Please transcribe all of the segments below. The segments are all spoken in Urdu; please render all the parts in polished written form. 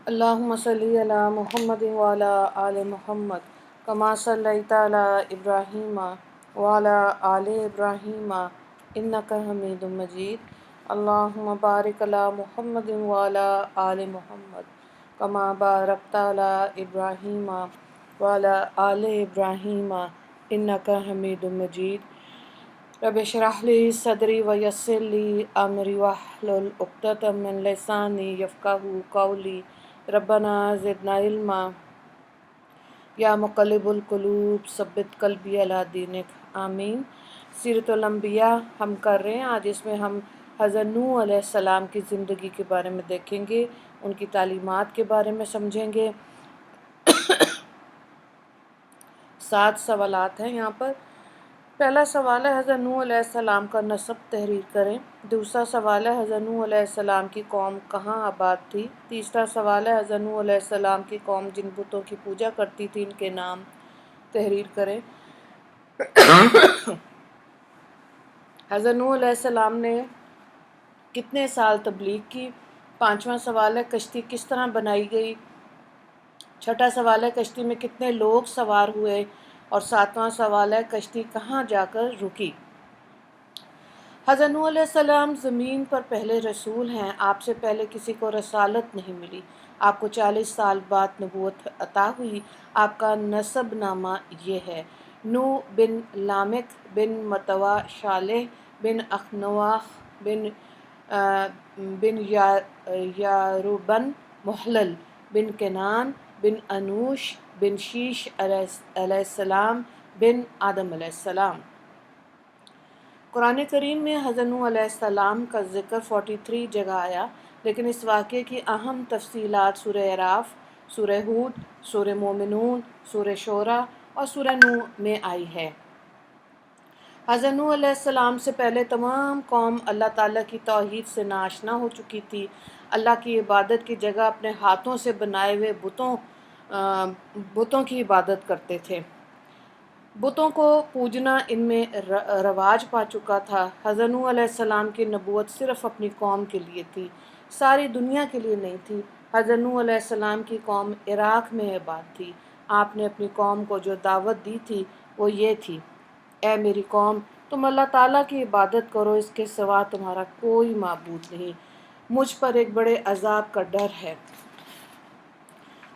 اللہم صلی علی محمد وعلی آل محمد کما صلیت علی ابراہیم وعلی آل ابراہیم انک حمید مجید۔ اللہم بارک علی محمد وعلی آل محمد کما بارکت علی ابراہیم وعلی آل ابراہیم انک حمید مجید۔ رب اشرح لی صدری ویسر لی امری واحلل عقدۃ من لسانی یفقہوا قولی۔ ربنا زدنا علما یا مقلب القلوب ثبت قلبی علی دینک، آمین۔ سیرت الانبیاء ہم کر رہے ہیں، آج اس میں ہم حضرت نوح علیہ السلام کی زندگی کے بارے میں دیکھیں گے، ان کی تعلیمات کے بارے میں سمجھیں گے۔ 7 سوالات ہیں یہاں پر۔ پہلا سوال ہے حضرت نوح علیہ السلام کا نسب تحریر کریں۔ دوسرا سوال ہے حضرت نوح علیہ السلام کی قوم کہاں آباد تھی۔ تیسرا سوال ہے حضرت نوح علیہ السلام کی قوم جن بتوں کی پوجا کرتی تھی ان کے نام تحریر کریں۔ حضرت نوح علیہ السلام نے کتنے سال تبلیغ کی۔ پانچواں سوال ہے کشتی کس طرح بنائی گئی۔ چھٹا سوال ہے کشتی میں کتنے لوگ سوار ہوئے، اور ساتواں سوال ہے کشتی کہاں جا کر رکی۔ حضرت نوح علیہ السلام زمین پر پہلے رسول ہیں، آپ سے پہلے کسی کو رسالت نہیں ملی۔ آپ کو 40 سال بعد نبوت عطا ہوئی۔ آپ کا نسب نامہ یہ ہے: نوح بن لامک بن متوا صالح بن اخنواخ بن یاربن محلل بن کنان بن انوش بن شیش علیہ السلام بن آدم علیہ السلام۔ قرآن کریم میں حضرت نوح علیہ السلام کا ذکر 43 جگہ آیا، لیکن اس واقعے کی اہم تفصیلات سورہ اعراف، سورہ ہود، سورہ مومنون، سورہ شعراء اور سورہ نوح میں آئی ہے۔ حضرت نوح علیہ السلام سے پہلے تمام قوم اللہ تعالیٰ کی توحید سے ناآشنا ہو چکی تھی۔ اللہ کی عبادت کی جگہ اپنے ہاتھوں سے بنائے ہوئے بتوں کی عبادت کرتے تھے۔ بتوں کو پوجنا ان میں رواج پا چکا تھا۔ حضرت نوح علیہ السلام کی نبوت صرف اپنی قوم کے لیے تھی، ساری دنیا کے لیے نہیں تھی۔ حضرت نوح علیہ السلام کی قوم عراق میں آباد تھی۔ آپ نے اپنی قوم کو جو دعوت دی تھی وہ یہ تھی: اے میری قوم، تم اللہ تعالیٰ کی عبادت کرو، اس کے سوا تمہارا کوئی معبود نہیں۔ مجھ پر ایک بڑے عذاب کا ڈر ہے،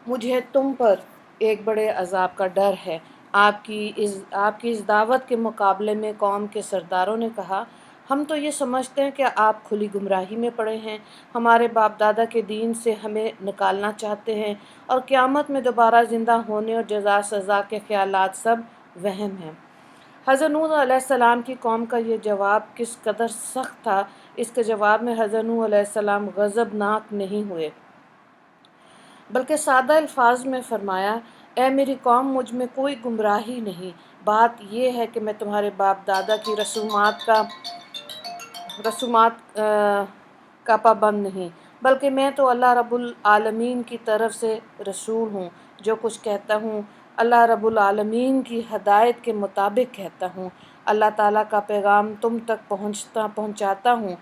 مجھے تم پر ایک بڑے عذاب کا ڈر ہے۔ آپ کی اس دعوت کے مقابلے میں قوم کے سرداروں نے کہا: ہم تو یہ سمجھتے ہیں کہ آپ کھلی گمراہی میں پڑے ہیں، ہمارے باپ دادا کے دین سے ہمیں نکالنا چاہتے ہیں، اور قیامت میں دوبارہ زندہ ہونے اور جزا سزا کے خیالات سب وہم ہیں۔ حضرت نوح علیہ السلام کی قوم کا یہ جواب کس قدر سخت تھا، اس کے جواب میں حضرت نوح علیہ السلام غضبناک نہیں ہوئے، بلکہ سادہ الفاظ میں فرمایا: اے میری قوم، مجھ میں کوئی گمراہی نہیں، بات یہ ہے کہ میں تمہارے باپ دادا کی رسومات کا پابند نہیں، بلکہ میں تو اللہ رب العالمین کی طرف سے رسول ہوں۔ جو کچھ کہتا ہوں اللہ رب العالمین کی ہدایت کے مطابق کہتا ہوں۔ اللہ تعالیٰ کا پیغام تم تک پہنچاتا ہوں،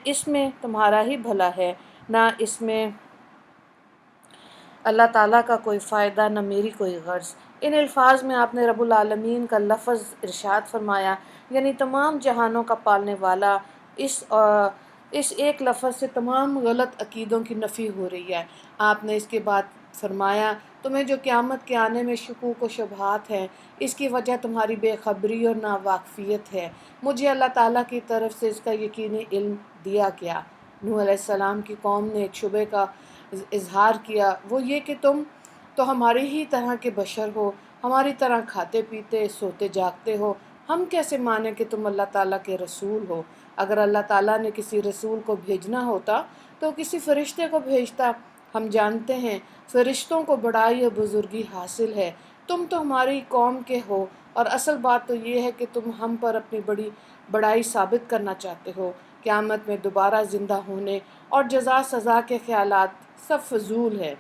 اس میں تمہارا ہی بھلا ہے، نہ اس میں اللہ تعالیٰ کا کوئی فائدہ نہ میری کوئی غرض۔ ان الفاظ میں آپ نے رب العالمین کا لفظ ارشاد فرمایا، یعنی تمام جہانوں کا پالنے والا۔ اس ایک لفظ سے تمام غلط عقیدوں کی نفی ہو رہی ہے۔ آپ نے اس کے بعد فرمایا: تمہیں جو قیامت کے آنے میں شکوک و شبہات ہیں، اس کی وجہ تمہاری بے خبری اور ناواقفیت ہے۔ مجھے اللہ تعالیٰ کی طرف سے اس کا یقینی علم دیا گیا۔ نوح علیہ السلام کی قوم نے ایک شبہ کا اظہار کیا، وہ یہ کہ تم تو ہماری ہی طرح کے بشر ہو، ہماری طرح کھاتے پیتے سوتے جاگتے ہو، ہم کیسے مانیں کہ تم اللہ تعالیٰ کے رسول ہو؟ اگر اللہ تعالیٰ نے کسی رسول کو بھیجنا ہوتا تو کسی فرشتے کو بھیجتا۔ ہم جانتے ہیں فرشتوں کو بڑائی اور بزرگی حاصل ہے، تم تو ہماری قوم کے ہو، اور اصل بات تو یہ ہے کہ تم ہم پر اپنی بڑائی ثابت کرنا چاہتے ہو۔ قیامت میں دوبارہ زندہ ہونے اور جزا سزا کے خیالات سب فضول ہے۔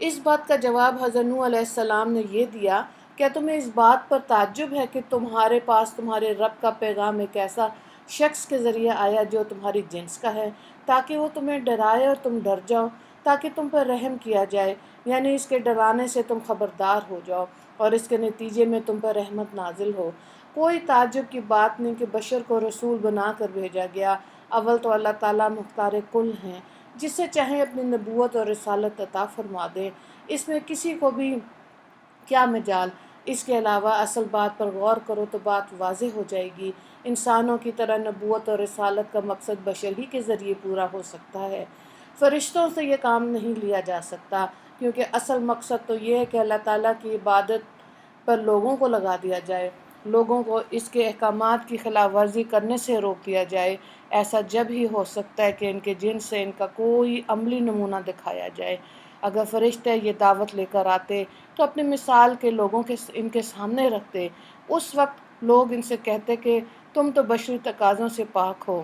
اس بات کا جواب حضرت نوح علیہ السلام نے یہ دیا: کیا تمہیں اس بات پر تعجب ہے کہ تمہارے پاس تمہارے رب کا پیغام ایک ایسا شخص کے ذریعے آیا جو تمہاری جنس کا ہے، تاکہ وہ تمہیں ڈرائے اور تم ڈر جاؤ؟ تاکہ تم پر رحم کیا جائے، یعنی اس کے ڈرانے سے تم خبردار ہو جاؤ اور اس کے نتیجے میں تم پر رحمت نازل ہو۔ کوئی تعجب کی بات نہیں کہ بشر کو رسول بنا کر بھیجا گیا۔ اول تو اللہ تعالیٰ مختار کل ہیں، جسے چاہیں اپنی نبوت اور رسالت عطا فرما دیں، اس میں کسی کو بھی کیا مجال۔ اس کے علاوہ اصل بات پر غور کرو تو بات واضح ہو جائے گی۔ انسانوں کی طرح نبوت اور رسالت کا مقصد بشر ہی کے ذریعے پورا ہو سکتا ہے، فرشتوں سے یہ کام نہیں لیا جا سکتا، کیونکہ اصل مقصد تو یہ ہے کہ اللہ تعالیٰ کی عبادت پر لوگوں کو لگا دیا جائے، لوگوں کو اس کے احکامات کی خلاف ورزی کرنے سے روک دیا جائے۔ ایسا جب ہی ہو سکتا ہے کہ ان کے جن سے ان کا کوئی عملی نمونہ دکھایا جائے۔ اگر فرشتے یہ دعوت لے کر آتے تو اپنی مثال کے لوگوں کے ان کے سامنے رکھتے، اس وقت لوگ ان سے کہتے کہ تم تو بشری تقاضوں سے پاک ہو،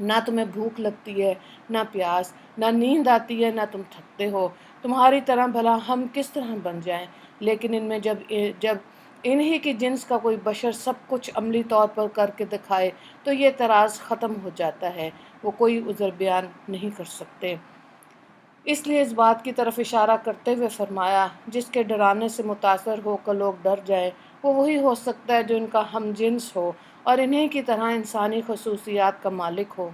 نہ تمہیں بھوک لگتی ہے، نہ پیاس، نہ نیند آتی ہے، نہ تم تھکتے ہو، تمہاری طرح بھلا ہم کس طرح بن جائیں۔ لیکن ان میں جب انہی کی جنس کا کوئی بشر سب کچھ عملی طور پر کر کے دکھائے تو یہ اعتراض ختم ہو جاتا ہے، وہ کوئی عذر بیان نہیں کر سکتے۔ اس لیے اس بات کی طرف اشارہ کرتے ہوئے فرمایا، جس کے ڈرانے سے متاثر ہو کر لوگ ڈر جائیں، وہ وہی ہو سکتا ہے جو ان کا ہم جنس ہو اور انہی کی طرح انسانی خصوصیات کا مالک ہو۔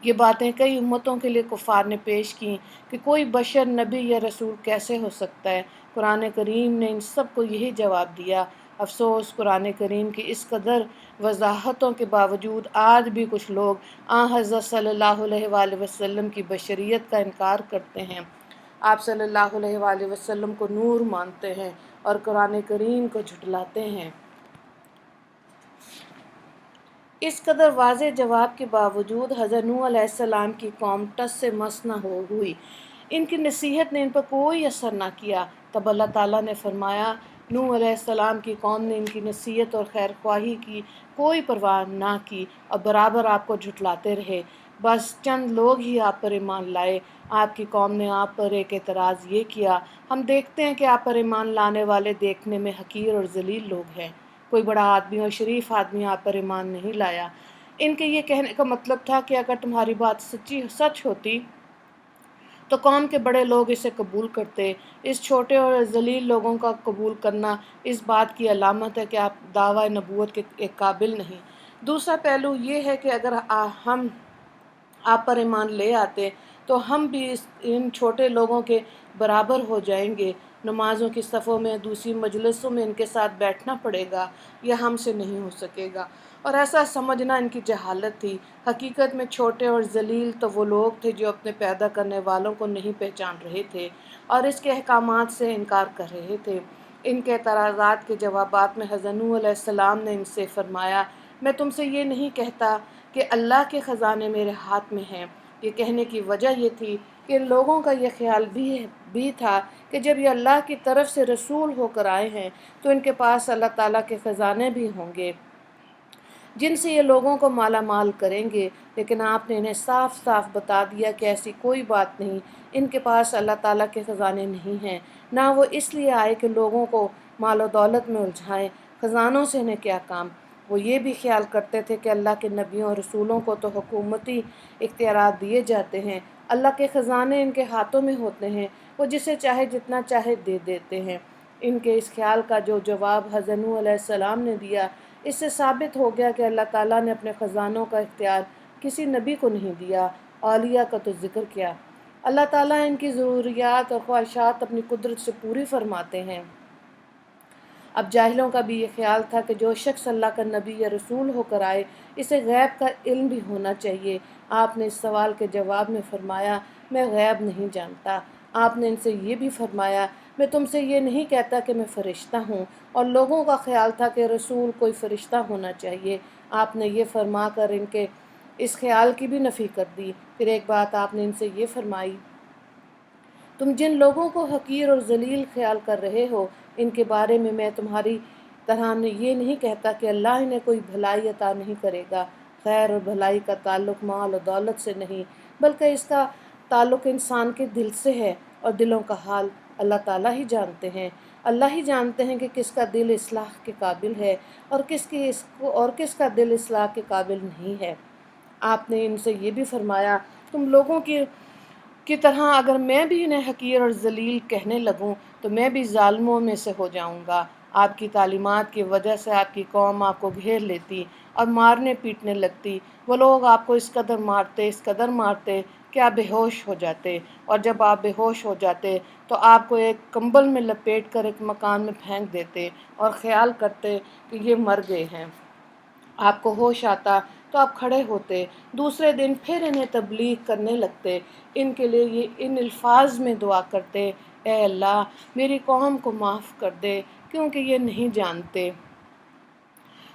یہ باتیں کئی امتوں کے لیے کفار نے پیش کیں کہ کوئی بشر نبی یا رسول کیسے ہو سکتا ہے۔ قرآن کریم نے ان سب کو یہی جواب دیا۔ افسوس، قرآن کریم کی اس قدر وضاحتوں کے باوجود آج بھی کچھ لوگ حضرت صلی اللہ علیہ وآلہ وسلم کی بشریت کا انکار کرتے ہیں۔ آپ صلی اللہ علیہ وآلہ وسلم کو نور مانتے ہیں اور قرآن کریم کو جھٹلاتے ہیں۔ اس قدر واضح جواب کے باوجود حضرت نوح علیہ السلام کی قوم ٹس سے مس نہ ہوئی، ان کی نصیحت نے ان پر کوئی اثر نہ کیا۔ تب اللہ تعالیٰ نے فرمایا، نوح علیہ السلام کی قوم نے ان کی نصیحت اور خیر خواہی کی کوئی پرواہ نہ کی اور برابر آپ کو جھٹلاتے رہے۔ بس چند لوگ ہی آپ پر ایمان لائے۔ آپ کی قوم نے آپ پر ایک اعتراض یہ کیا، ہم دیکھتے ہیں کہ آپ پر ایمان لانے والے دیکھنے میں حقیر اور ذلیل لوگ ہیں، کوئی بڑا آدمی اور شریف آدمی آپ پر ایمان نہیں لایا۔ ان کے یہ کہنے کا مطلب تھا کہ اگر تمہاری بات سچ ہوتی تو قوم کے بڑے لوگ اسے قبول کرتے۔ اس چھوٹے اور ذلیل لوگوں کا قبول کرنا اس بات کی علامت ہے کہ آپ دعویٰ نبوت کے ایک قابل نہیں۔ دوسرا پہلو یہ ہے کہ اگر ہم آپ پر ایمان لے آتے تو ہم بھی ان چھوٹے لوگوں کے برابر ہو جائیں گے، نمازوں کی صفوں میں، دوسری مجلسوں میں ان کے ساتھ بیٹھنا پڑے گا، یہ ہم سے نہیں ہو سکے گا۔ اور ایسا سمجھنا ان کی جہالت تھی۔ حقیقت میں چھوٹے اور ذلیل تو وہ لوگ تھے جو اپنے پیدا کرنے والوں کو نہیں پہچان رہے تھے اور اس کے احکامات سے انکار کر رہے تھے۔ ان کے اعتراضات کے جوابات میں حضرت نوح علیہ السلام نے ان سے فرمایا، میں تم سے یہ نہیں کہتا کہ اللہ کے خزانے میرے ہاتھ میں ہیں۔ یہ کہنے کی وجہ یہ تھی کہ ان لوگوں کا یہ خیال بھی تھا کہ جب یہ اللہ کی طرف سے رسول ہو کر آئے ہیں تو ان کے پاس اللہ تعالیٰ کے خزانے بھی ہوں گے جن سے یہ لوگوں کو مالا مال کریں گے۔ لیکن آپ نے انہیں صاف صاف بتا دیا کہ ایسی کوئی بات نہیں، ان کے پاس اللہ تعالیٰ کے خزانے نہیں ہیں، نہ وہ اس لیے آئے کہ لوگوں کو مال و دولت میں الجھائیں، خزانوں سے انہیں کیا کام۔ وہ یہ بھی خیال کرتے تھے کہ اللہ کے نبیوں اور رسولوں کو تو حکومتی اختیارات دیے جاتے ہیں، اللہ کے خزانے ان کے ہاتھوں میں ہوتے ہیں، وہ جسے چاہے جتنا چاہے دے دیتے ہیں۔ ان کے اس خیال کا جو جواب حضرت نوح علیہ السلام نے دیا، اس سے ثابت ہو گیا کہ اللہ تعالیٰ نے اپنے خزانوں کا اختیار کسی نبی کو نہیں دیا، اولیاء کا تو ذکر کیا۔ اللہ تعالیٰ ان کی ضروریات اور خواہشات اپنی قدرت سے پوری فرماتے ہیں۔ اب جاہلوں کا بھی یہ خیال تھا کہ جو شخص اللہ کا نبی یا رسول ہو کر آئے اسے غیب کا علم بھی ہونا چاہیے۔ آپ نے اس سوال کے جواب میں فرمایا، میں غیب نہیں جانتا۔ آپ نے ان سے یہ بھی فرمایا، میں تم سے یہ نہیں کہتا کہ میں فرشتہ ہوں، اور لوگوں کا خیال تھا کہ رسول کوئی فرشتہ ہونا چاہیے۔ آپ نے یہ فرما کر ان کے اس خیال کی بھی نفی کر دی۔ پھر ایک بات آپ نے ان سے یہ فرمائی، تم جن لوگوں کو حقیر اور ذلیل خیال کر رہے ہو ان کے بارے میں تمہاری طرح یہ نہیں کہتا کہ اللہ انہیں کوئی بھلائی عطا نہیں کرے گا۔ خیر اور بھلائی کا تعلق مال و دولت سے نہیں، بلکہ اس کا تعلق انسان کے دل سے ہے، اور دلوں کا حال اللہ تعالیٰ ہی جانتے ہیں۔ اللہ ہی جانتے ہیں کہ کس کا دل اصلاح کے قابل ہے اور کس کا دل اصلاح کے قابل نہیں ہے۔ آپ نے ان سے یہ بھی فرمایا، تم لوگوں کی طرح اگر میں بھی انہیں حقیر اور ذلیل کہنے لگوں تو میں بھی ظالموں میں سے ہو جاؤں گا۔ آپ کی تعلیمات کی وجہ سے آپ کی قوم آپ کو گھیر لیتی اور مارنے پیٹنے لگتی۔ وہ لوگ آپ کو اس قدر مارتے کہ آپ بے ہوش ہو جاتے، اور جب آپ بے ہوش ہو جاتے تو آپ کو ایک کمبل میں لپیٹ کر ایک مکان میں پھینک دیتے اور خیال کرتے کہ یہ مر گئے ہیں۔ آپ کو ہوش آتا تو آپ کھڑے ہوتے، دوسرے دن پھر انہیں تبلیغ کرنے لگتے، ان کے لیے یہ ان الفاظ میں دعا کرتے: اے اللہ میری قوم کو معاف کر دے کیونکہ یہ نہیں جانتے۔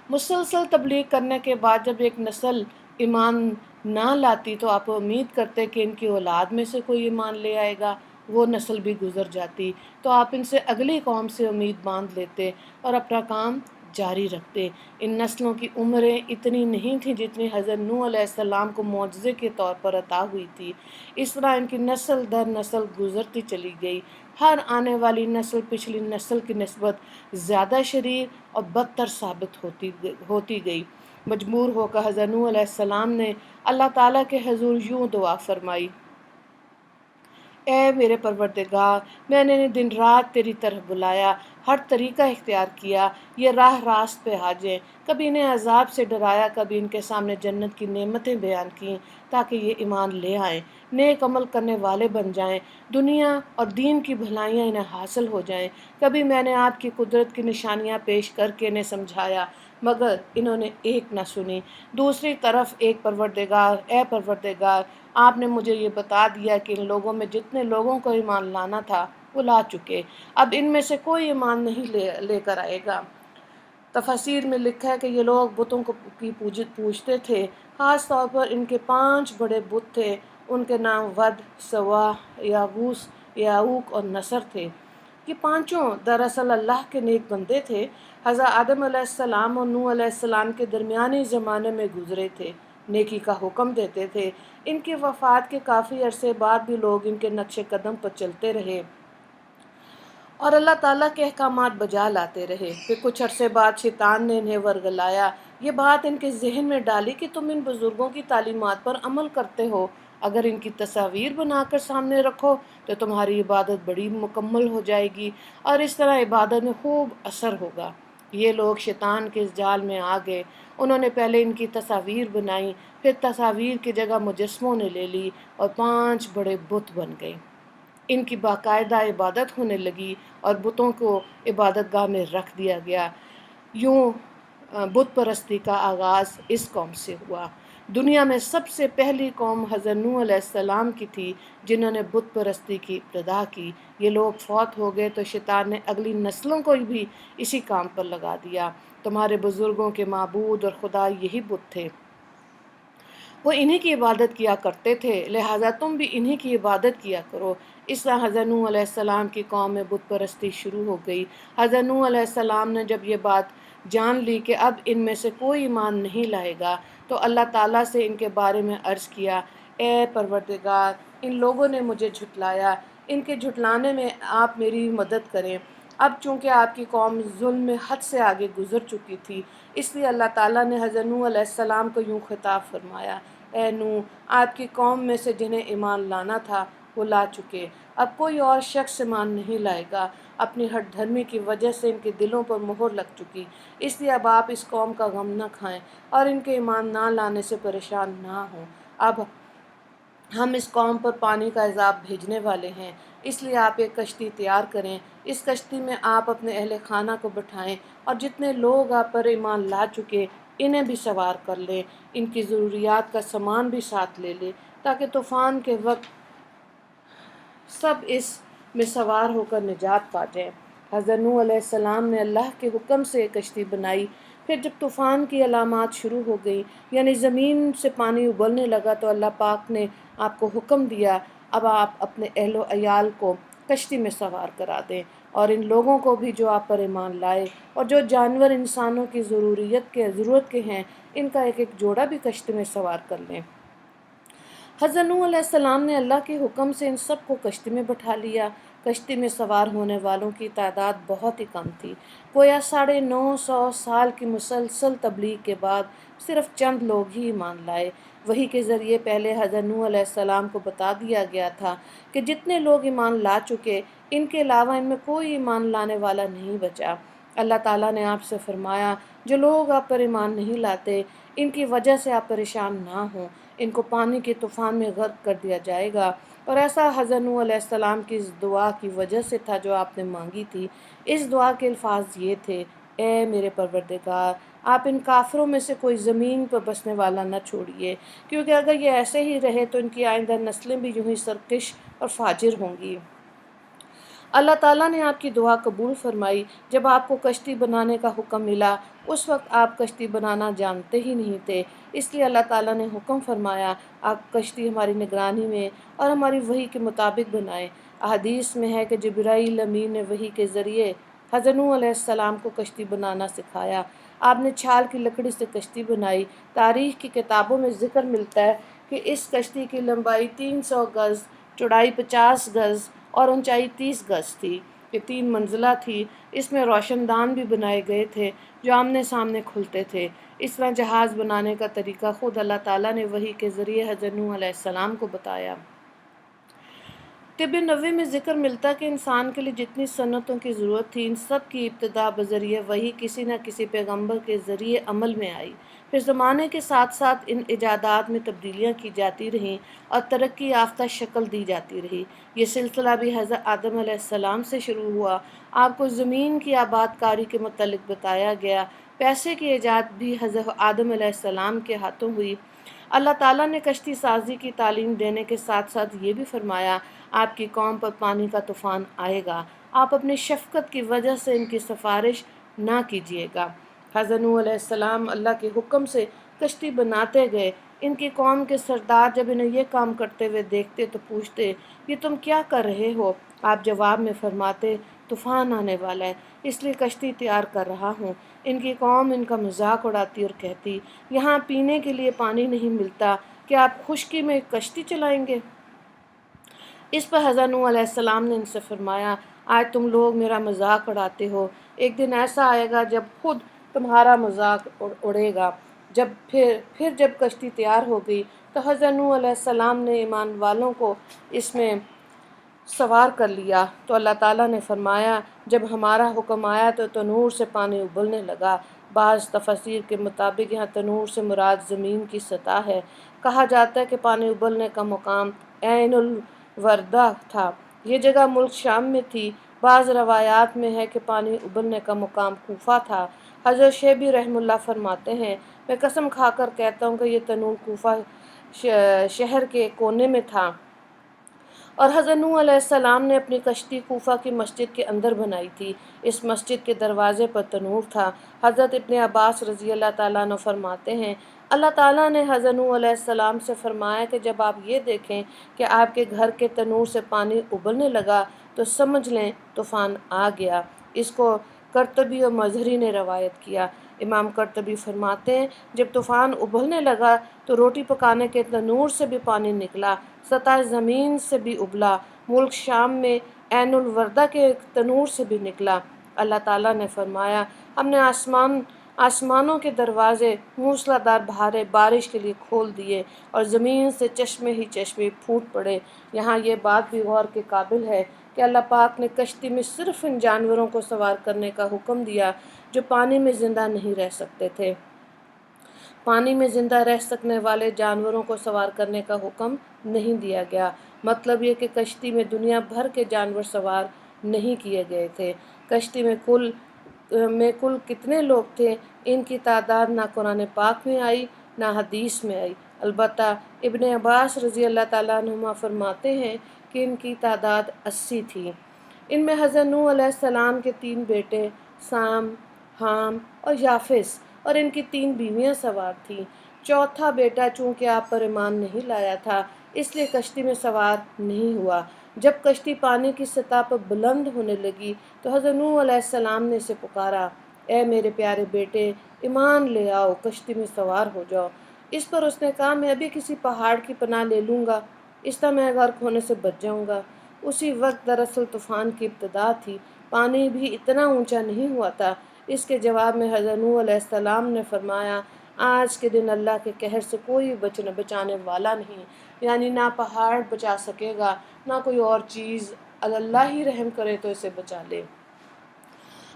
مسلسل تبلیغ کرنے کے بعد جب ایک نسل ایمان نہ لاتی تو آپ امید کرتے کہ ان کی اولاد میں سے کوئی ایمان لے آئے گا۔ وہ نسل بھی گزر جاتی تو آپ ان سے اگلی قوم سے امید باندھ لیتے اور اپنا کام جاری رکھتے۔ ان نسلوں کی عمریں اتنی نہیں تھیں جتنی حضرت نوح علیہ السلام کو معجزے کے طور پر عطا ہوئی تھی۔ اس طرح ان کی نسل در نسل گزرتی چلی گئی۔ ہر آنے والی نسل پچھلی نسل کی نسبت زیادہ شریر اور بدتر ثابت ہوتی گئی۔ مجبور ہو کر حضرت نوح علیہ السلام نے اللہ تعالیٰ کے حضور یوں دعا فرمائی: اے میرے پروردگار، میں نے دن رات تیری طرف بلایا، ہر طریقہ اختیار کیا، یہ راہ راست پہ آ جائیں۔ کبھی انہیں عذاب سے ڈرایا، کبھی ان کے سامنے جنت کی نعمتیں بیان کیں تاکہ یہ ایمان لے آئیں، نیک عمل کرنے والے بن جائیں، دنیا اور دین کی بھلائیاں انہیں حاصل ہو جائیں۔ کبھی میں نے آپ کی قدرت کی نشانیاں پیش کر کے انہیں سمجھایا، مگر انہوں نے ایک نہ سنی۔ دوسری طرف اے پروردگار، آپ نے مجھے یہ بتا دیا کہ ان لوگوں میں جتنے لوگوں کو ایمان لانا تھا وہ لا چکے، اب ان میں سے کوئی ایمان نہیں لے کر آئے گا۔ تفاسیر میں لکھا ہے کہ یہ لوگ بتوں کی پوجتے تھے، خاص طور پر ان کے 5 بڑے بت تھے، ان کے نام ود، سوا، یاغوث، یعوق اور نصر تھے۔ یہ پانچوں دراصل اللہ کے نیک بندے تھے، حضرت آدم علیہ السلام اور نوح علیہ السلام کے درمیانی زمانے میں گزرے تھے، نیکی کا حکم دیتے تھے۔ ان کی وفات کے کافی عرصے بعد بھی لوگ ان کے نقش قدم پر چلتے رہے اور اللہ تعالیٰ کے احکامات بجا لاتے رہے۔ پھر کچھ عرصے بعد شیطان نے انہیں ورگلایا، یہ بات ان کے ذہن میں ڈالی کہ تم ان بزرگوں کی تعلیمات پر عمل کرتے ہو، اگر ان کی تصاویر بنا کر سامنے رکھو تو تمہاری عبادت بڑی مکمل ہو جائے گی اور اس طرح عبادت میں خوب اثر ہوگا۔ یہ لوگ شیطان کے اس جال میں آ گئے، انہوں نے پہلے ان کی تصاویر بنائیں، پھر تصاویر کی جگہ مجسموں نے لے لی اور 5 بڑے بت بن گئے۔ ان کی باقاعدہ عبادت ہونے لگی اور بتوں کو عبادت گاہ میں رکھ دیا گیا۔ یوں بت پرستی کا آغاز اس قوم سے ہوا۔ دنیا میں سب سے پہلی قوم حضرت نوح علیہ السلام کی تھی جنہوں نے بت پرستی کی ابتدا کی۔ یہ لوگ فوت ہو گئے تو شیطان نے اگلی نسلوں کو بھی اسی کام پر لگا دیا۔ تمہارے بزرگوں کے معبود اور خدا یہی بت تھے، وہ انہی کی عبادت کیا کرتے تھے، لہٰذا تم بھی انہی کی عبادت کیا کرو۔ اس طرح حضرت نوح علیہ السلام کی قوم میں بت پرستی شروع ہو گئی۔ حضرت نوح علیہ السلام نے جب یہ بات جان لی کہ اب ان میں سے کوئی ایمان نہیں لائے گا تو اللہ تعالیٰ سے ان کے بارے میں عرض کیا: اے پروردگار، ان لوگوں نے مجھے جھٹلایا، ان کے جھٹلانے میں آپ میری مدد کریں۔ اب چونکہ آپ کی قوم ظلم میں حد سے آگے گزر چکی تھی، اس لیے اللہ تعالیٰ نے حضرت نوح علیہ السلام کو یوں خطاب فرمایا: اے نوح، آپ کی قوم میں سے جنہیں ایمان لانا تھا وہ لا چکے، اب کوئی اور شخص ایمان نہیں لائے گا۔ اپنی ہٹ دھرمی کی وجہ سے ان کے دلوں پر مہر لگ چکی، اس لیے اب آپ اس قوم کا غم نہ کھائیں اور ان کے ایمان نہ لانے سے پریشان نہ ہوں۔ اب ہم اس قوم پر پانی کا عذاب بھیجنے والے ہیں، اس لیے آپ ایک کشتی تیار کریں، اس کشتی میں آپ اپنے اہل خانہ کو بٹھائیں اور جتنے لوگ آپ پر ایمان لا چکے انہیں بھی سوار کر لیں، ان کی ضروریات کا سامان بھی ساتھ لے لیں تاکہ طوفان کے وقت سب اس میں سوار ہو کر نجات پا جائیں۔ حضرت نوح علیہ السلام نے اللہ کے حکم سے ایک کشتی بنائی۔ پھر جب طوفان کی علامات شروع ہو گئیں، یعنی زمین سے پانی ابلنے لگا، تو اللہ پاک نے آپ کو حکم دیا: اب آپ اپنے اہل و عیال کو کشتی میں سوار کرا دیں اور ان لوگوں کو بھی جو آپ پر ایمان لائے، اور جو جانور انسانوں کی ضرورت کے ہیں ان کا ایک ایک جوڑا بھی کشتی میں سوار کر لیں۔ حضرت نوح علیہ السلام نے اللہ کے حکم سے ان سب کو کشتی میں بٹھا لیا۔ کشتی میں سوار ہونے والوں کی تعداد بہت ہی کم تھی، گویا 950 سال کی مسلسل تبلیغ کے بعد صرف چند لوگ ہی ایمان لائے۔ وحی کے ذریعے پہلے حضرت نوح علیہ السلام کو بتا دیا گیا تھا کہ جتنے لوگ ایمان لا چکے ان کے علاوہ ان میں کوئی ایمان لانے والا نہیں بچا۔ اللہ تعالیٰ نے آپ سے فرمایا جو لوگ آپ پر ایمان نہیں لاتے ان کی وجہ سے آپ پریشان نہ ہوں، ان کو پانی کے طوفان میں غرق کر دیا جائے گا۔ اور ایسا حضرت نوح علیہ السلام کی اس دعا کی وجہ سے تھا جو آپ نے مانگی تھی۔ اس دعا کے الفاظ یہ تھے: اے میرے پروردگار، آپ ان کافروں میں سے کوئی زمین پر بسنے والا نہ چھوڑیے، کیونکہ اگر یہ ایسے ہی رہے تو ان کی آئندہ نسلیں بھی یوں ہی سرکش اور فاجر ہوں گی۔ اللہ تعالیٰ نے آپ کی دعا قبول فرمائی۔ جب آپ کو کشتی بنانے کا حکم ملا اس وقت آپ کشتی بنانا جانتے ہی نہیں تھے، اس لیے اللہ تعالیٰ نے حکم فرمایا آپ کشتی ہماری نگرانی میں اور ہماری وحی کے مطابق بنائیں۔ احادیث میں ہے کہ جبرائیل امین نے وحی کے ذریعے حضرت نوح علیہ السلام کو کشتی بنانا سکھایا۔ آپ نے چھال کی لکڑی سے کشتی بنائی۔ تاریخ کی کتابوں میں ذکر ملتا ہے کہ اس کشتی کی لمبائی 300 گز، چوڑائی 50 گز اور اونچائی 30 گز تھی۔ یہ 3 منزلہ تھی۔ اس میں روشن دان بھی بنائے گئے تھے جو آمنے سامنے کھلتے تھے۔ اس طرح جہاز بنانے کا طریقہ خود اللہ تعالیٰ نے وحی کے ذریعے حضرت نوح علیہ السلام کو بتایا۔ طب نبوی میں ذکر ملتا ہے کہ انسان کے لیے جتنی صنعتوں کی ضرورت تھی ان سب کی ابتدا بذریعہ وحی کسی نہ کسی پیغمبر کے ذریعے عمل میں آئی۔ پھر زمانے کے ساتھ ساتھ ان ایجادات میں تبدیلیاں کی جاتی رہیں اور ترقی یافتہ شکل دی جاتی رہی۔ یہ سلسلہ بھی حضرت آدم علیہ السلام سے شروع ہوا۔ آپ کو زمین کی آباد کاری کے متعلق بتایا گیا۔ پیسے کی ایجاد بھی حضرت آدم علیہ السلام کے ہاتھوں ہوئی۔ اللہ تعالیٰ نے کشتی سازی کی تعلیم دینے کے ساتھ ساتھ یہ بھی فرمایا آپ کی قوم پر پانی کا طوفان آئے گا، آپ اپنی شفقت کی وجہ سے ان کی سفارش نہ کیجیے گا۔ حضرت نوح علیہ السلام اللہ کے حکم سے کشتی بناتے گئے۔ ان کی قوم کے سردار جب انہیں یہ کام کرتے ہوئے دیکھتے تو پوچھتے یہ تم کیا کر رہے ہو؟ آپ جواب میں فرماتے طوفان آنے والا ہے اس لیے کشتی تیار کر رہا ہوں۔ ان کی قوم ان کا مذاق اڑاتی اور کہتی یہاں پینے کے لیے پانی نہیں ملتا، کیا آپ خشکی میں کشتی چلائیں گے؟ اس پر حضرت نوح علیہ السلام نے ان سے فرمایا آج تم لوگ میرا مذاق اڑاتے ہو، ایک دن ایسا آئے گا جب خود تمہارا مذاق اڑے گا۔ پھر جب کشتی تیار ہو گئی تو حضرت نوح علیہ السلام نے ایمان والوں کو اس میں سوار کر لیا تو اللہ تعالیٰ نے فرمایا جب ہمارا حکم آیا تو تنور سے پانی ابلنے لگا۔ بعض تفاسیر کے مطابق یہاں تنور سے مراد زمین کی سطح ہے۔ کہا جاتا ہے کہ پانی ابلنے کا مقام عین الوردہ تھا۔ یہ جگہ ملک شام میں تھی۔ بعض روایات میں ہے کہ پانی ابلنے کا مقام کوفہ تھا۔ حضرت شیبی رحمہ اللہ فرماتے ہیں میں قسم کھا کر کہتا ہوں کہ یہ تنور کوفہ شہر کے کونے میں تھا اور حضرت نوح علیہ السلام نے اپنی کشتی کوفہ کی مسجد کے اندر بنائی تھی۔ اس مسجد کے دروازے پر تنور تھا۔ حضرت ابن عباس رضی اللہ تعالیٰ عنہ فرماتے ہیں اللہ تعالیٰ نے حضرت نوح علیہ السلام سے فرمایا کہ جب آپ یہ دیکھیں کہ آپ کے گھر کے تنور سے پانی ابلنے لگا تو سمجھ لیں طوفان آ گیا۔ اس کو قرطبی اور مظہری نے روایت کیا۔ امام قرطبی فرماتے ہیں جب طوفان ابلنے لگا تو روٹی پکانے کے تنور سے بھی پانی نکلا، سطح زمین سے بھی ابلا، ملک شام میں عین الوردہ کے تنور سے بھی نکلا۔ اللہ تعالیٰ نے فرمایا ہم نے آسمانوں کے دروازے موسلا دھار بارش کے لیے کھول دیے اور زمین سے چشمے ہی چشمے پھوٹ پڑے۔ یہاں یہ بات بھی غور کے قابل ہے کہ اللہ پاک نے کشتی میں صرف ان جانوروں کو سوار کرنے کا حکم دیا جو پانی میں زندہ نہیں رہ سکتے تھے۔ پانی میں زندہ رہ سکنے والے جانوروں کو سوار کرنے کا حکم نہیں دیا گیا۔ مطلب یہ کہ کشتی میں دنیا بھر کے جانور سوار نہیں کیے گئے تھے۔ کشتی میں کل کتنے لوگ تھے ان کی تعداد نہ قرآن پاک میں آئی نہ حدیث میں آئی۔ البتہ ابن عباس رضی اللہ تعالیٰ عنہما فرماتے ہیں کہ ان کی تعداد 80 تھی۔ ان میں حضرت نوح علیہ السلام کے 3 بیٹے سام، حام اور یافس اور ان کی 3 بیویاں سوار تھیں۔ چوتھا بیٹا چونکہ آپ پر ایمان نہیں لایا تھا اس لیے کشتی میں سوار نہیں ہوا۔ جب کشتی پانی کی سطح پر بلند ہونے لگی تو حضرت نوح علیہ السلام نے اسے پکارا اے میرے پیارے بیٹے ایمان لے آؤ، کشتی میں سوار ہو جاؤ۔ اس پر اس نے کہا میں ابھی کسی پہاڑ کی پناہ لے لوں گا، اس طرح میں غرق ہونے سے بچ جاؤں گا۔ اسی وقت دراصل طوفان کی ابتدا تھی، پانی بھی اتنا اونچا نہیں ہوا تھا۔ اس کے جواب میں حضرت نوح علیہ السلام نے فرمایا آج کے دن اللہ کے قہر سے کوئی بچانے والا نہیں، یعنی نہ پہاڑ بچا سکے گا، نہ کوئی اور چیز، اللہ ہی رحم کرے تو اسے بچا لے۔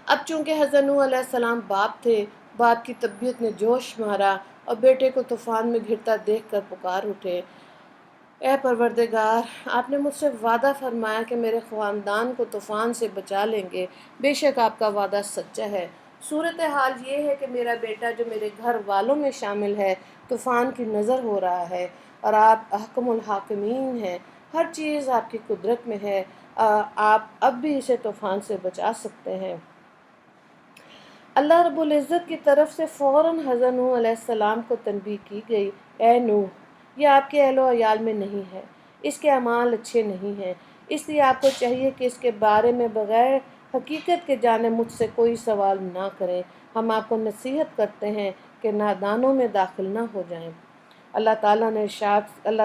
اب چونکہ حضرت نوح علیہ السلام باپ تھے، باپ کی طبیعت نے جوش مارا اور بیٹے کو طوفان میں گھرتا دیکھ کر پکار اٹھے، اے پروردگار، آپ نے مجھ سے وعدہ فرمایا کہ میرے خاندان کو طوفان سے بچا لیں گے، بے شک آپ کا وعدہ سچا ہے۔ صورتحال یہ ہے کہ میرا بیٹا جو میرے گھر والوں میں شامل ہے طوفان کی نظر ہو رہا ہے، اور آپ احکم الحاکمین ہیں، ہر چیز آپ کی قدرت میں ہے، آپ اب بھی اسے طوفان سے بچا سکتے ہیں۔ اللہ رب العزت کی طرف سے فوراً حضرت نوح علیہ السلام کو تنبیہ کی گئی، اے نوح، یہ آپ کے اہل و عیال میں نہیں ہے، اس کے اعمال اچھے نہیں ہیں، اس لیے آپ کو چاہیے کہ اس کے بارے میں بغیر حقیقت کے جانے مجھ سے کوئی سوال نہ کریں، ہم آپ کو نصیحت کرتے ہیں کہ نادانوں میں داخل نہ ہو جائیں۔ اللہ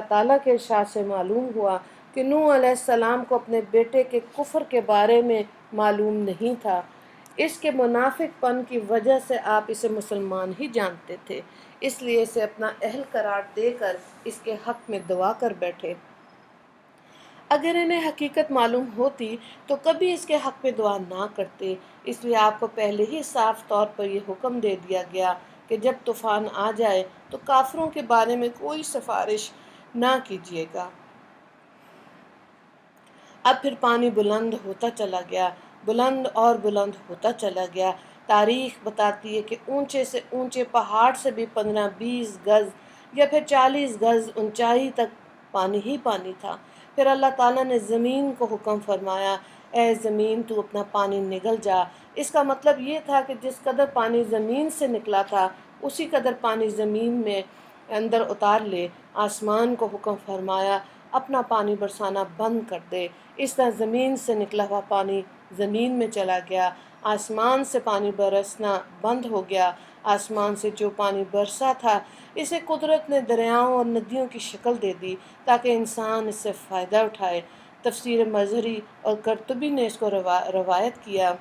تعالیٰ کے ارشاد سے معلوم ہوا کہ نوح علیہ السلام کو اپنے بیٹے کے کفر کے بارے میں معلوم نہیں تھا، اس کے منافق پن کی وجہ سے آپ اسے مسلمان ہی جانتے تھے، اس لیے اسے اپنا اہل قرار دے کر اس کے حق میں دعا کر بیٹھے۔ اگر انہیں حقیقت معلوم ہوتی تو کبھی اس کے حق میں دعا نہ کرتے، اس لیے آپ کو پہلے ہی صاف طور پر یہ حکم دے دیا گیا کہ جب طوفان آ جائے تو کافروں کے بارے میں کوئی سفارش نہ کیجیے گا۔ اب پھر پانی بلند ہوتا چلا گیا، بلند اور بلند ہوتا چلا گیا۔ تاریخ بتاتی ہے کہ اونچے سے اونچے پہاڑ سے بھی 15-20 گز یا پھر 40 گز اونچائی تک پانی ہی پانی تھا۔ پھر اللہ تعالیٰ نے زمین کو حکم فرمایا، اے زمین تو اپنا پانی نگل جا۔ اس کا مطلب یہ تھا کہ جس قدر پانی زمین سے نکلا تھا اسی قدر پانی زمین میں اندر اتار لے۔ آسمان کو حکم فرمایا، اپنا پانی برسانا بند کر دے۔ اس طرح زمین سے نکلا ہوا پانی زمین میں چلا گیا، آسمان سے پانی برسنا بند ہو گیا۔ آسمان سے جو پانی برسا تھا اسے قدرت نے دریاؤں اور ندیوں کی شکل دے دی تاکہ انسان اس سے فائدہ اٹھائے۔ تفسیر مظہری اور قرطبی نے اس کو روایت کیا۔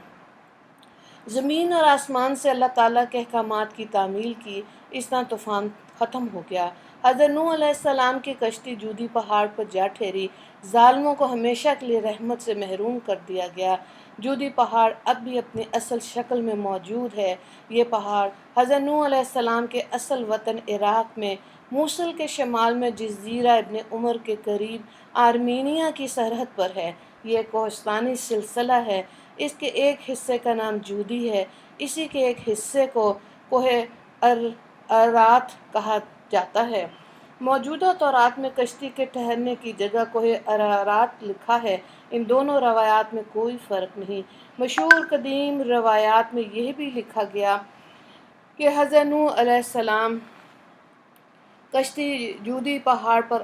زمین اور آسمان سے اللہ تعالیٰ کے احکامات کی تعمیل کی، اس طرح طوفان ختم ہو گیا۔ حضرت نوح علیہ السلام کی کشتی جودی پہاڑ پر جا ٹھہری، ظالموں کو ہمیشہ کے لیے رحمت سے محروم کر دیا گیا۔ جودی پہاڑ اب بھی اپنی اصل شکل میں موجود ہے۔ یہ پہاڑ حضرت نوح علیہ السلام کے اصل وطن عراق میں موصل کے شمال میں جزیرہ ابن عمر کے قریب آرمینیا کی سرحد پر ہے۔ یہ کوہستانی سلسلہ ہے، اس کے ایک حصے کا نام جودی ہے، اسی کے ایک حصے کو کوہ ارارات کہا جاتا ہے۔ موجودہ تورات میں کشتی کے ٹھہرنے کی جگہ کوہ ارارات لکھا ہے۔ ان دونوں روایات میں کوئی فرق نہیں۔ مشہور قدیم روایات میں یہ بھی لکھا گیا کہ حضرت نوح علیہ السلام کشتی جودی پہاڑ پر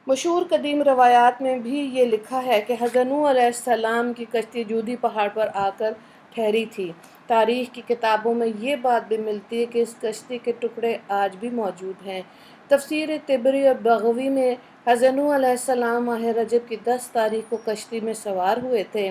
مشہور قدیم روایات میں بھی یہ لکھا ہے کہ حضرت نوح علیہ السلام کی کشتی جودی پہاڑ پر آ کر ٹھہری تھی۔ تاریخ کی کتابوں میں یہ بات بھی ملتی ہے کہ اس کشتی کے ٹکڑے آج بھی موجود ہیں۔ تفسیر طبری اور بغوی میں حضرت نوح علیہ السلام ماہ رجب کی 10 تاریخ کو کشتی میں سوار ہوئے تھے۔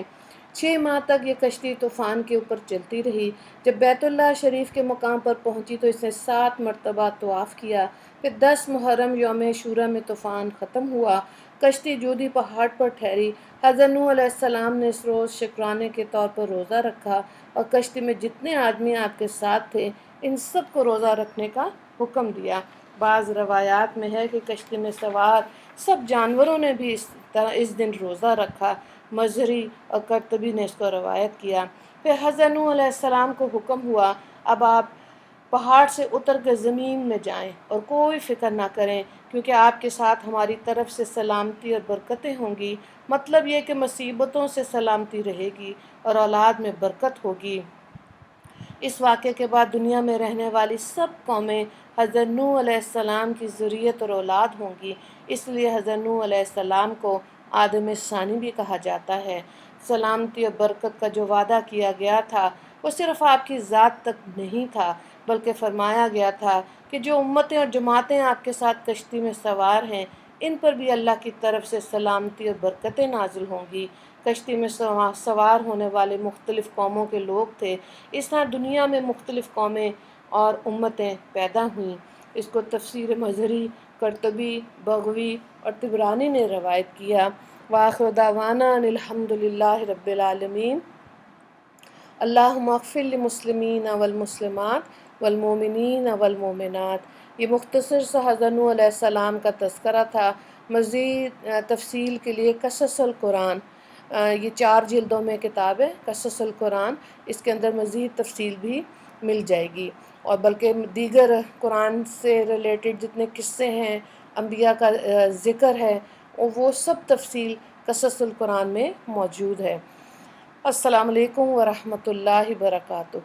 6 ماہ تک یہ کشتی طوفان کے اوپر چلتی رہی۔ جب بیت اللہ شریف کے مقام پر پہنچی تو اس نے 7 مرتبہ طواف کیا۔ پھر 10 محرم یوم عاشوراء میں طوفان ختم ہوا، کشتی جودی پہاڑ پر ٹھہری۔ حضرت نوح علیہ السلام نے اس روز شکرانے کے طور پر روزہ رکھا اور کشتی میں جتنے آدمی آپ کے ساتھ تھے ان سب کو روزہ رکھنے کا حکم دیا۔ بعض روایات میں ہے کہ کشتی میں سوار سب جانوروں نے بھی اس دن روزہ رکھا۔ مظہری اور قرطبی نے اس کو روایت کیا۔ پھر حضرت نوح علیہ السلام کو حکم ہوا، اب آپ پہاڑ سے اتر کر زمین میں جائیں اور کوئی فکر نہ کریں، کیونکہ آپ کے ساتھ ہماری طرف سے سلامتی اور برکتیں ہوں گی۔ مطلب یہ کہ مصیبتوں سے سلامتی رہے گی اور اولاد میں برکت ہوگی۔ اس واقعے کے بعد دنیا میں رہنے والی سب قومیں حضرت نوح علیہ السلام کی ذریت اور اولاد ہوں گی، اس لیے حضرت نوح علیہ السلام کو آدم ثانی بھی کہا جاتا ہے۔ سلامتی اور برکت کا جو وعدہ کیا گیا تھا وہ صرف آپ کی ذات تک نہیں تھا، بلکہ فرمایا گیا تھا کہ جو امتیں اور جماعتیں آپ کے ساتھ کشتی میں سوار ہیں ان پر بھی اللہ کی طرف سے سلامتی اور برکتیں نازل ہوں گی۔ کشتی میں سوار ہونے والے مختلف قوموں کے لوگ تھے۔ اس طرح دنیا میں مختلف قومیں اور امتیں پیدا ہوئیں۔ اس کو تفسیر مظہری، قرطبی، بغوی اور طبرانی نے روایت کیا۔ وآخر دعوانا ان الحمد للہ رب العالمین۔ اللہم اغفر للمسلمین والمسلمات والمؤمنین والمؤمنات۔ یہ مختصر سا حضرت نوح علیہ السلام کا تذکرہ تھا۔ مزید تفصیل کے لیے قصص القرآن، یہ 4 جلدوں میں کتاب ہے قصص القرآن، اس کے اندر مزید تفصیل بھی مل جائے گی، اور بلکہ دیگر قرآن سے ریلیٹڈ جتنے قصے ہیں، انبیاء کا ذکر ہے، وہ سب تفصیل قصص القرآن میں موجود ہے۔ السلام علیکم ورحمۃ اللہ وبرکاتہ۔